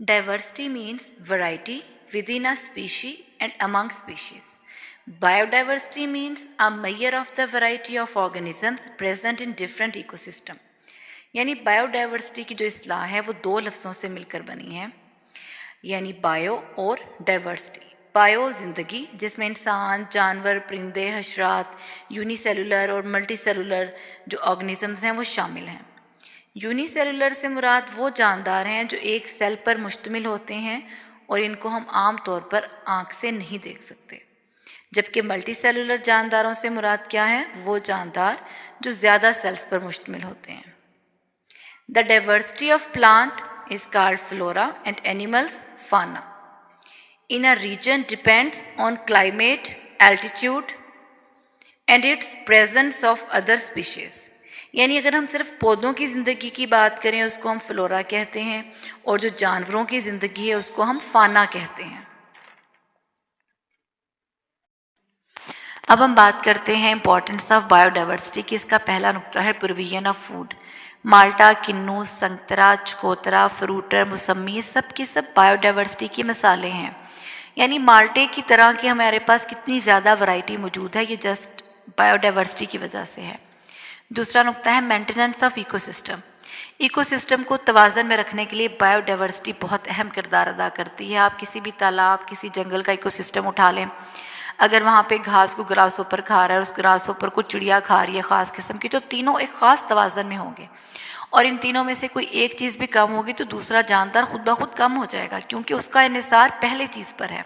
Diversity means variety within a species and among species. Biodiversity means a measure of the variety of organisms present in different ecosystem. यानी biodiversity की जो इस्लाह है वो दो लफ्ज़ों से मिलकर बनी है, यानी बायो और डाइवर्सिटी। बायो ज़िंदगी, जिसमें इंसान, जानवर, परिंदे, हशरात, यूनिसेलुलर और मल्टीसेलुलर जो ऑर्गेनिजम्स हैं वो शामिल हैं। यूनिसेलुलर से मुराद वो जानदार हैं जो एक सेल पर मुश्तमिल होते हैं और इनको हम आम तौर पर आँख से नहीं देख सकते, जबकि मल्टीसेलुलर जानदारों से मुराद क्या है? वो जानदार जो ज़्यादा सेल्स पर मुश्तमिल होते हैं। The diversity of plant is called flora and animals fauna. In a region depends on climate, altitude and its presence of other species. यानी अगर हम सिर्फ पौधों की ज़िंदगी की बात करें उसको हम फ्लोरा कहते हैं और जो जानवरों की ज़िंदगी है उसको हम फाना कहते हैं। अब हम बात करते हैं इंपॉर्टेंस ऑफ बायोडाइवर्सिटी की। इसका पहला नुक्ता है प्रोविजन ऑफ फूड। माल्टा, किन्नू, संतरा, चकोतरा, फ्रूटर, मौसमी, ये सब की सब बायोडाइवर्सिटी की मिसालें हैं। यानी माल्टे की तरह की हमारे पास कितनी ज़्यादा वैरायटी मौजूद है, ये जस्ट बायोडाइवर्सिटी की वजह से है। दूसरा नुक्ता है मेंटेनेंस ऑफ इकोसिस्टम। इकोसिस्टम को तवाज़न में रखने के लिए बायोडाइवर्सिटी बहुत अहम किरदार अदा करती है। आप किसी भी तालाब, किसी जंगल का इकोसिस्टम उठा लें, अगर वहाँ पे घास को ग्रास ऊपर खा रहा है और उस ग्रास ऊपर को चिड़िया खा रही है ख़ास किस्म की, तो तीनों एक ख़ास तवाज़न में होंगे और इन तीनों में से कोई एक चीज़ भी कम होगी तो दूसरा जानदार खुद ब खुद कम हो जाएगा, क्योंकि उसका इन्हिसार पहले चीज़ पर है।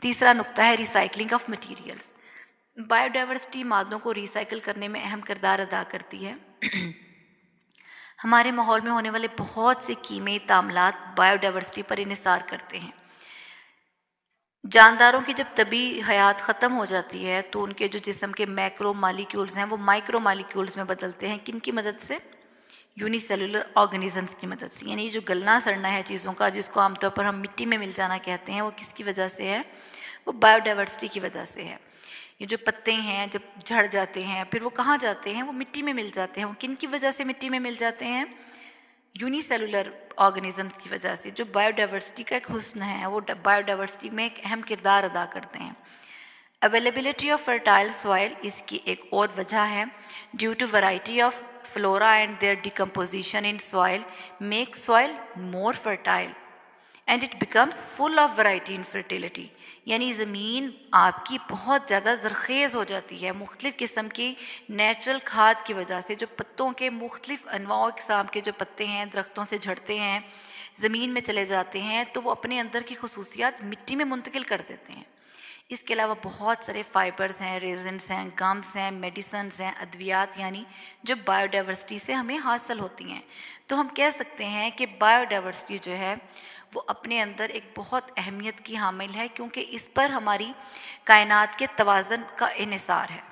तीसरा नुक्ता है रिसाइकलिंग ऑफ मटीरियल्स। बायोडाइवर्सिटी मादों को रिसाइकिल करने में अहम किरदार अदा करती है। हमारे माहौल में होने वाले बहुत से कीमती तामलात बायोडाइवर्सिटी पर इन्हिसार करते हैं। जानदारों की जब तबी हयात ख़त्म हो जाती है तो उनके जो जिस्म के मैक्रो मालिक्यूल्स हैं वो माइक्रो मालिक्यूल्स में बदलते हैं। किन की मदद से? यूनिसेलुलर ऑर्गेनिजम्स की मदद से। यानी जो गलना सड़ना है चीज़ों का, जिसको आमतौर पर हम मिट्टी में मिल जाना कहते हैं, वो किसकी वजह से है? वो बायोडाइवर्सिटी की वजह से है। ये जो पत्ते हैं जब झड़ जाते हैं फिर वो कहाँ जाते हैं? वो मिट्टी में मिल जाते हैं। वो किन की वजह से मिट्टी में मिल जाते हैं? यूनिसेलुलर ऑर्गेनिजम्स की वजह से। जो बायोडाइवर्सिटी का एक हुस्न है वो बायोडाइवर्सिटी में एक अहम किरदार अदा करते हैं। अवेलेबिलिटी ऑफ फर्टाइल सॉइल इसकी एक और वजह है। Due to variety of flora and their decomposition in soil make soil more fertile and it becomes full of variety in fertility. यानी ज़मीन आपकी बहुत ज़्यादा ज़रख़ेज़ हो जाती है मुख्तलिफ़ किस्म की नेचुरल खाद की वजह से। जो पत्तों के मुख्तलिफ़ अनवाओ किस्म के जो पत्ते हैं दरख्तों से झड़ते हैं, ज़मीन में चले जाते हैं, तो वो अपने अंदर की खसूसियात मिट्टी में मुंतकिल कर देते हैं। इसके अलावा बहुत सारे फाइबर्स हैं, रेजिन्स हैं, गम्स हैं, मेडिसन्स हैं, अद्वियात, यानी जो बायोडाइवर्सिटी से हमें हासिल होती हैं। तो हम कह सकते हैं कि बायोडाइवर्सिटी जो है वो अपने अंदर एक बहुत अहमियत की हामिल है, क्योंकि इस पर हमारी कायनात के तवाज़न का इन्हिसार है।